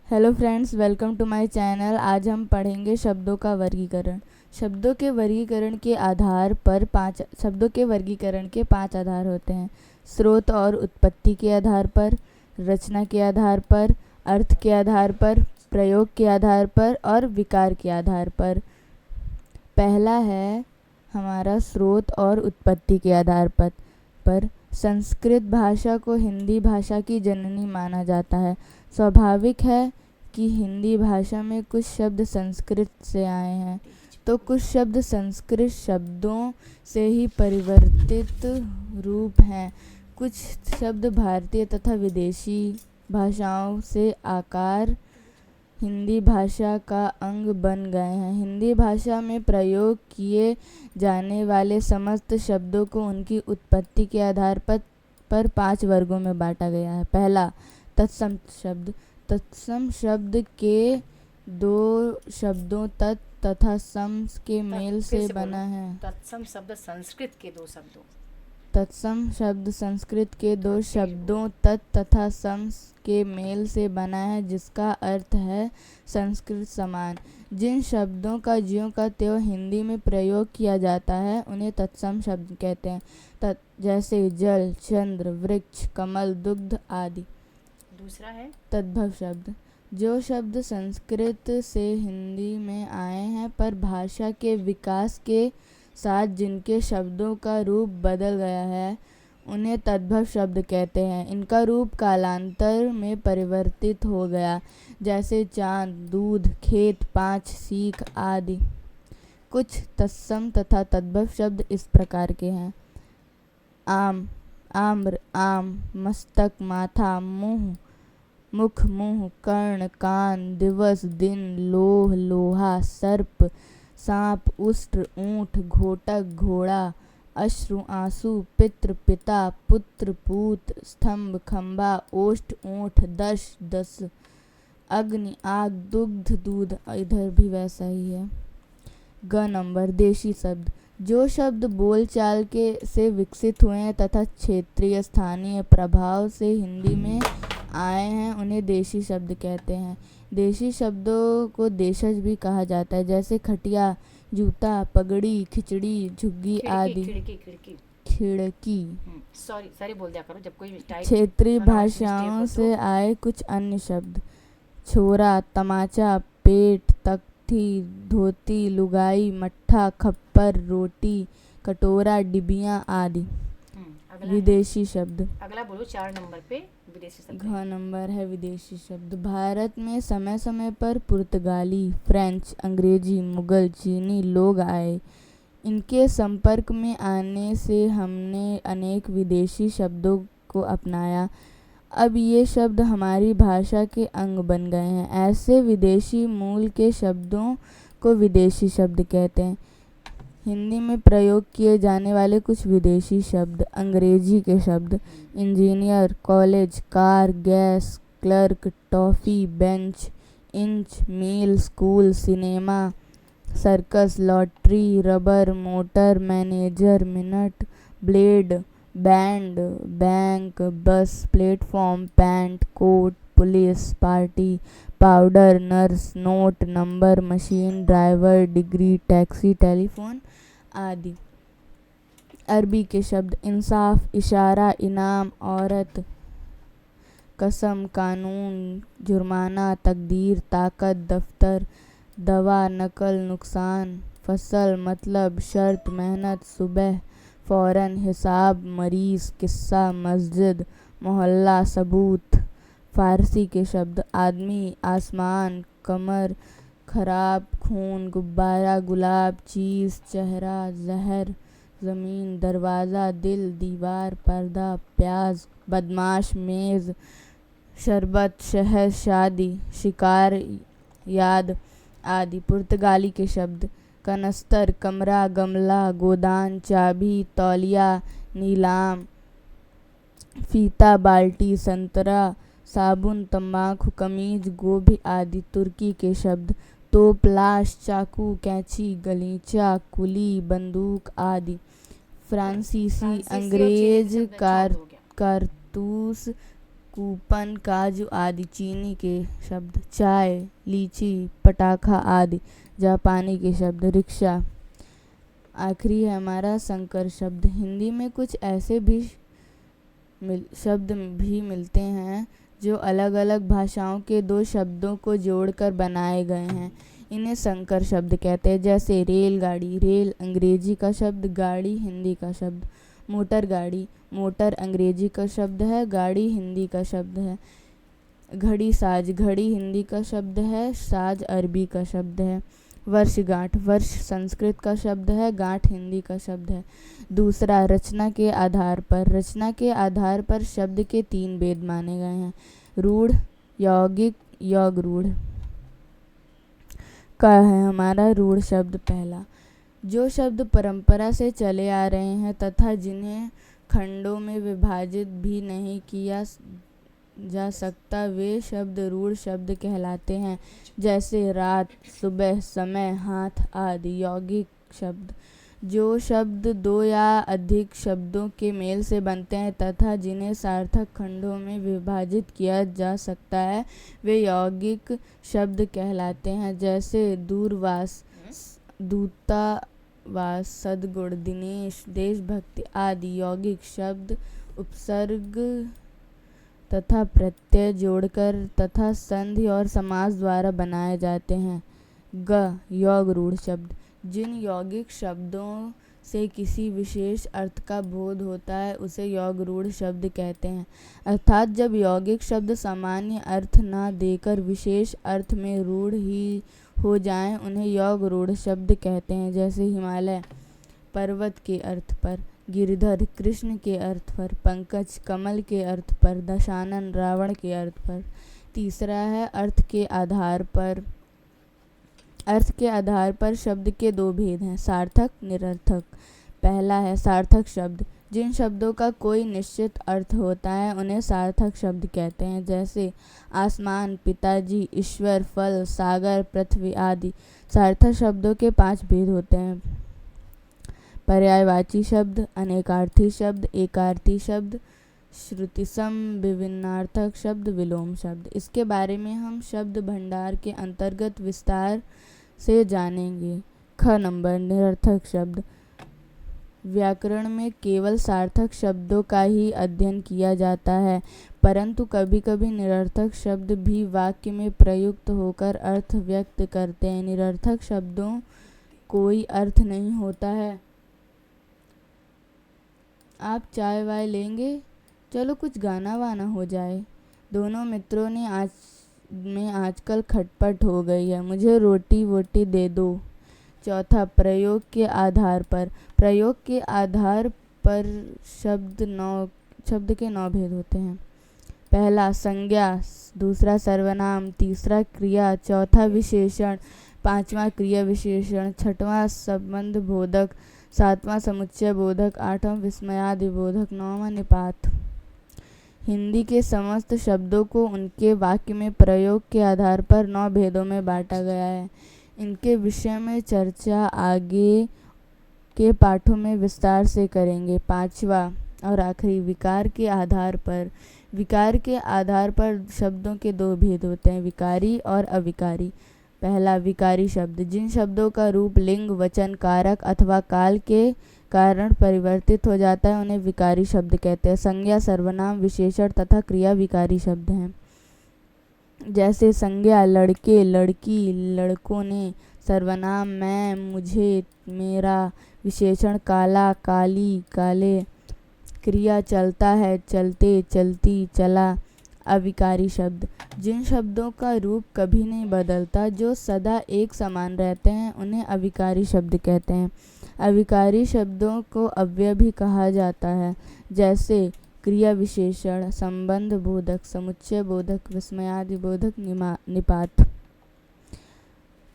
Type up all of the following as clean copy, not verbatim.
Hello friends, welcome to my channel. आज हम पढ़ेंगे शब्दों का वर्गीकरण। शब्दों के वर्गीकरण के आधार पर शब्दों के वर्गीकरण के 5 आधार होते हैं। स्रोत और उत्पत्ति के आधार पर, रचना के आधार पर, अर्थ के आधार पर, प्रयोग के आधार पर और विकार के आधार पर। पहला है हमारा स्रोत और उत्पत्ति के आधार पर संस्कृत भाषा को हिंदी भाषा की जननी माना जाता है। स्वाभाविक है कि हिंदी भाषा में कुछ शब्द संस्कृत से आए हैं, तो कुछ शब्द संस्कृत शब्दों से ही परिवर्तित रूप हैं। कुछ शब्द भारतीय तथा विदेशी भाषाओं से आकार हिंदी भाषा का अंग बन गए हैं। हिंदी भाषा में प्रयोग किए जाने वाले समस्त शब्दों को उनकी उत्पत्ति के आधार पर 5 वर्गों में बांटा गया है। पहला, तत्सम शब्द। तत्सम शब्द के 2 शब्दों तत् तथा सम के मेल से बना है। तत्सम शब्द संस्कृत के 2 शब्दों तत्सम शब्द संस्कृत के 2 शब्दों तत् तथा सम के मेल से बना है, जिसका अर्थ है संस्कृत समान। जिन शब्दों का ज्यों का त्यों हिंदी में प्रयोग किया जाता है उन्हें तत्सम शब्द कहते हैं, जैसे जल, चंद्र, वृक्ष, कमल, दुग्ध आदि। दूसरा है तद्भव शब्द। जो शब्द संस्कृत से हिंदी में आए हैं पर भाषा के विकास के साथ जिनके शब्दों का रूप बदल गया है उन्हें तद्भव शब्द कहते हैं। इनका रूप कालांतर में परिवर्तित हो गया, जैसे चांद, दूध, खेत, 5 सीख आदि। कुछ तत्सम तथा तद्भव शब्द इस प्रकार के हैं: आम, आम्र, आम, मस्तक, माथा, मुंह, मुख, मुंह, कर्ण, कान, दिवस, दिन, लोह, लोहा, सर्प, सांप, उष्ट्र, ऊंट, घोटक, घोड़ा, अश्रु, आंसू, पितृ, पिता, पुत्र, पूत, स्तंभ, खंभा, ओष्ठ, ऊंट, दस, अग्नि, आग, दुग्ध, दूध। इधर भी वैसा ही है। ग नंबर, देशी शब्द। जो शब्द बोलचाल के से विकसित हुए हैं तथा क्षेत्रीय स्थानीय प्रभाव से हिंदी में आए हैं उन्हें देशी शब्द कहते हैं। देशी शब्दों को देशज भी कहा जाता है, जैसे खटिया, जूता, पगड़ी, खिचड़ी, झुग्गी आदि। खिड़की। सॉरी बोल दिया करो जब कोई क्षेत्रीय भाषाओं से आए कुछ अन्य शब्द: छोरा, तमाचा, पेट, तख्ती, धोती, लुगाई, मट्ठा, खप्पर, रोटी, कटोरा, डिबिया आदि। विदेशी शब्द। अगला बोलो 4 नंबर पे विदेशी शब्द। घ नंबर है विदेशी शब्द। भारत में समय समय पर पुर्तगाली, फ्रेंच, अंग्रेजी, मुगल, चीनी लोग आए। इनके संपर्क में आने से हमने अनेक विदेशी शब्दों को अपनाया। अब ये शब्द हमारी भाषा के अंग बन गए हैं। ऐसे विदेशी मूल के शब्दों को विदेशी शब्द कहते हैं। हिंदी में प्रयोग किए जाने वाले कुछ विदेशी शब्द: अंग्रेजी के शब्द: engineer, college, car, gas, clerk, toffee, bench, inch, मील, school, cinema, circus, lottery, rubber, motor, manager, minute, blade, band, bank, bus, platform, pant, coat, police, party, powder, nurse, note, number, machine, driver, degree, taxi, telephone आदि। अरबी के शब्द: इंसाफ, इशारा, इनाम, औरत, कसम, कानून, जुर्माना, तकदीर, ताकत, दफ्तर, दवा, नकल, नुकसान, फसल, मतलब, शर्त, मेहनत, सुबह, फौरन, हिसाब, मरीज, किस्सा, मस्जिद, मोहल्ला, सबूत। फारसी के शब्द: आदमी, आसमान, कमर, खराब, खून, गुब्बारा, गुलाब, चीज़, चेहरा, जहर, ज़मीन, दरवाज़ा, दिल, दीवार, पर्दा, प्याज, बदमाश, मेज़, शरबत, शहद, शादी, शिकार, याद आदि। पुर्तगाली के शब्द: कनस्तर, कमरा, गमला, गोदान, चाबी, तौलिया, नीलाम, फीता, बाल्टी, संतरा, साबुन, तंबाकू, कमीज, गोभी आदि। तुर्की के शब्द: तोप, लाश, चाकू, कैंची, गलीचा, कुली, बंदूक आदि। फ्रांसीसी, अंग्रेज, कारतूस, कूपन, काजू आदि चीनी के शब्द, चाय, लीची, पटाखा आदि जापानी के शब्द, रिक्शा। आखिरी है हमारा संकर शब्द। हिंदी में कुछ ऐसे भी शब्द भी मिलते हैं जो अलग अलग भाषाओं के दो शब्दों को जोड़कर बनाए गए हैं। इन्हें संकर शब्द कहते हैं। जैसे रेलगाड़ी, रेल अंग्रेजी का शब्द, गाड़ी हिंदी का शब्द। मोटर गाड़ी, मोटर अंग्रेजी का शब्द है, गाड़ी हिंदी का शब्द है। घड़ी साज, घड़ी हिंदी का शब्द है, साज अरबी का शब्द है। वर्षगांठ, वर्ष संस्कृत का शब्द है, गांठ हिंदी का शब्द है। दूसरा, रचना के आधार पर। रचना के आधार पर शब्द के 3 भेद माने गए हैं। रूढ़, यौगिक, योग रूढ़। का है हमारा रूढ़ शब्द पहला। जो शब्द परंपरा से चले आ रहे हैं तथा जिन्हें खंडों में विभाजित भी नहीं किया जा सकता, वे शब्द रूढ़ शब्द कहलाते हैं। जैसे रात, सुबह, समय, हाथ आदि। यौगिक शब्द, जो शब्द 2 या अधिक शब्दों के मेल से बनते हैं तथा जिन्हें सार्थक खंडों में विभाजित किया जा सकता है, वे यौगिक शब्द कहलाते हैं। जैसे दूरवास, दूतावास, सद्गुण, दिनेश, देशभक्ति आदि। यौगिक शब्द उपसर्ग तथा प्रत्यय जोड़कर तथा संधि और समास द्वारा बनाए जाते हैं। योग रूढ़ शब्द, जिन यौगिक शब्दों से किसी विशेष अर्थ का बोध होता है उसे योग रूढ़ शब्द कहते हैं। अर्थात जब यौगिक शब्द सामान्य अर्थ न देकर विशेष अर्थ में रूढ़ ही हो जाएं, उन्हें योग रूढ़ शब्द कहते हैं। जैसे हिमालय पर्वत के अर्थ पर, गिरधर कृष्ण के अर्थ पर, पंकज कमल के अर्थ पर, दशानन रावण के अर्थ पर। तीसरा है अर्थ के आधार पर। अर्थ के आधार पर शब्द के 2 भेद हैं, सार्थक, निरर्थक। पहला है सार्थक शब्द। जिन शब्दों का कोई निश्चित अर्थ होता है उन्हें सार्थक शब्द कहते हैं। जैसे आसमान, पिताजी, ईश्वर, फल, सागर, पृथ्वी आदि। सार्थक शब्दों के 5 भेद होते हैं। पर्यायवाची शब्द, अनेकार्थी शब्द, एकार्थी शब्द, श्रुतिसम, विभिन्नार्थक शब्द, विलोम शब्द। इसके बारे में हम शब्द भंडार के अंतर्गत विस्तार से जानेंगे। ख नंबर, निरर्थक शब्द। व्याकरण में केवल सार्थक शब्दों का ही अध्ययन किया जाता है, परंतु कभी कभी निरर्थक शब्द भी वाक्य में प्रयुक्त होकर अर्थ व्यक्त करते हैं। निरर्थक शब्दों कोई अर्थ नहीं होता है। आप चाय वाय लेंगे? चलो कुछ गाना वाना हो जाए। दोनों मित्रों ने आजकल खटपट हो गई है, मुझे रोटी वोटी दे दो। चौथा, प्रयोग के आधार पर। प्रयोग के आधार पर शब्द के 9 भेद होते हैं। पहला संज्ञा, दूसरा सर्वनाम, तीसरा क्रिया, चौथा विशेषण, पांचवा क्रिया विशेषण, छठवां संबंध बोधक, सातवां समुच्चय बोधक, आठवां विस्मयादि बोधक, नौवां निपात। हिंदी के समस्त शब्दों को उनके वाक्य में प्रयोग के आधार पर 9 भेदों में बांटा गया है। इनके विषय में चर्चा आगे के पाठों में विस्तार से करेंगे। पांचवा और आखिरी, विकार के आधार पर। विकार के आधार पर शब्दों के 2 भेद होते हैं, विकारी और अविकारी। पहला, विकारी शब्द। जिन शब्दों का रूप लिंग, वचन, कारक अथवा काल के कारण परिवर्तित हो जाता है उन्हें विकारी शब्द कहते हैं। संज्ञा, सर्वनाम, विशेषण तथा क्रिया विकारी शब्द हैं। जैसे संज्ञा लड़के, लड़की, लड़कों ने। सर्वनाम मैं, मुझे, मेरा। विशेषण काला, काली, काले। क्रिया चलता है, चलते, चलती, चला। अविकारी शब्द। जिन शब्दों का रूप कभी नहीं बदलता, जो सदा एक समान रहते हैं, उन्हें अविकारी शब्द कहते हैं। अविकारी शब्दों को अव्यय भी कहा जाता है। जैसे क्रिया विशेषण, संबंध बोधक, समुच्चय बोधक, विस्मयादि बोधक, निपात।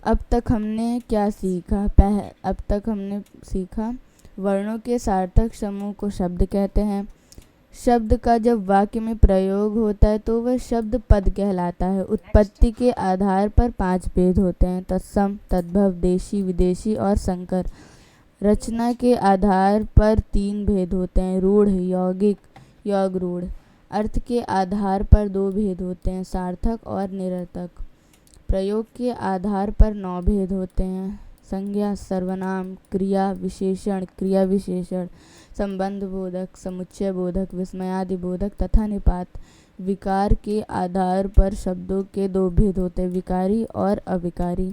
अब तक हमने क्या सीखा? अब तक हमने सीखा वर्णों के सार्थक समूह को शब्द कहते हैं। शब्द का जब वाक्य में प्रयोग होता है तो वह शब्द पद कहलाता है। उत्पत्ति के आधार पर 5 भेद होते हैं, तत्सम, तद्भव, देशी, विदेशी और संकर। रचना के आधार पर 3 भेद होते हैं, रूढ़, यौगिक, योग रूढ़। अर्थ के आधार पर दो भेद होते हैं, सार्थक और निरर्थक। प्रयोग के आधार पर 9 भेद होते हैं, संज्ञा, सर्वनाम, क्रिया विशेषण, क्रिया विशेषण, संबंध बोधक, समुच्चय बोधक, विस्मयादि बोधक तथा निपात। विकार के आधार पर शब्दों के 2 भेद होते हैं, विकारी और अविकारी।